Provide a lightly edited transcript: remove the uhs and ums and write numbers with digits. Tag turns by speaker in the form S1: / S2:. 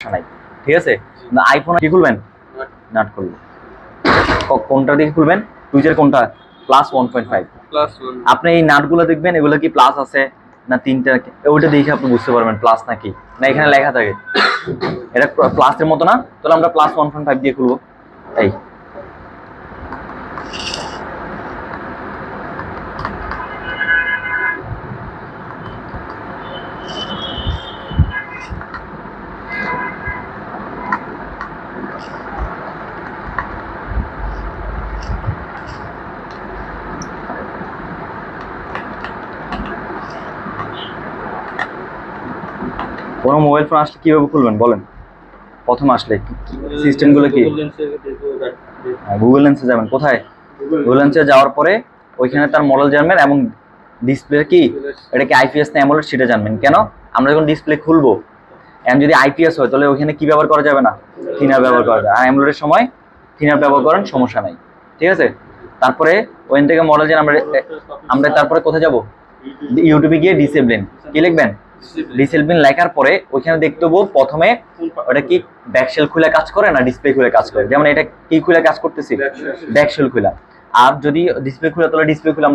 S1: নাই, ঠিক আছে। আইফোন কি খুলবেন? নাট খুলবেন। কোনটা দিকে খুলবেন? টুইজের কোনটা? +1.5। আপনি এই নাটগুলো দেখবেন, এগুলো কি প্লাস আছে না তিনটা, ওইটা দেখে আপনি বুঝতে পারবেন প্লাস নাকি না। এখানে লেখা থাকে এটা প্লাসের মতো না, তাহলে আমরা +1.5 দিয়ে খুলবো। এই কোনো মোবাইল ফোন আসলে কিভাবে খুলবেন বলেন? প্রথম আসলে সিস্টেমগুলো কি? গুগল লেন্সে যাবেন। কোথায়? গুগল লেন্সে যাওয়ার পরে ওইখানে তার মডেল জানবেন এবং ডিসপ্লে কি এটা কি আইপিএস না অ্যামোলেড সেটা জানবেন। কেন? আমরা যখন ডিসপ্লে খুলবো, এখন যদি আইপিএস হয় তাহলে ওইখানে কি ব্যবহার করা যাবে না? থিনার ব্যবহার করা যায়। আর অ্যামোলেডের সময় থিনার ব্যবহার করেন, সমস্যা নাই, ঠিক আছে। তারপরে ওইখান থেকে মডেল জান আমরা তারপরে কোথায় যাব? ইউটিউবে গিয়ে ডিসেবলিন কি লিখবেন? ডিসেবলিন লেখার পরে ওইখানে দেখতে হবো প্রথমে ওটা কি ব্যাকশেল খুলে কাজ করে না ডিসপ্লে খুলে কাজ করে। যেমন এটা কি খুলে কাজ করতেছি? ব্যাকশেল খুলে। আর যদি ডিসপ্লে খুলে তাহলে ডিসপ্লে খুলে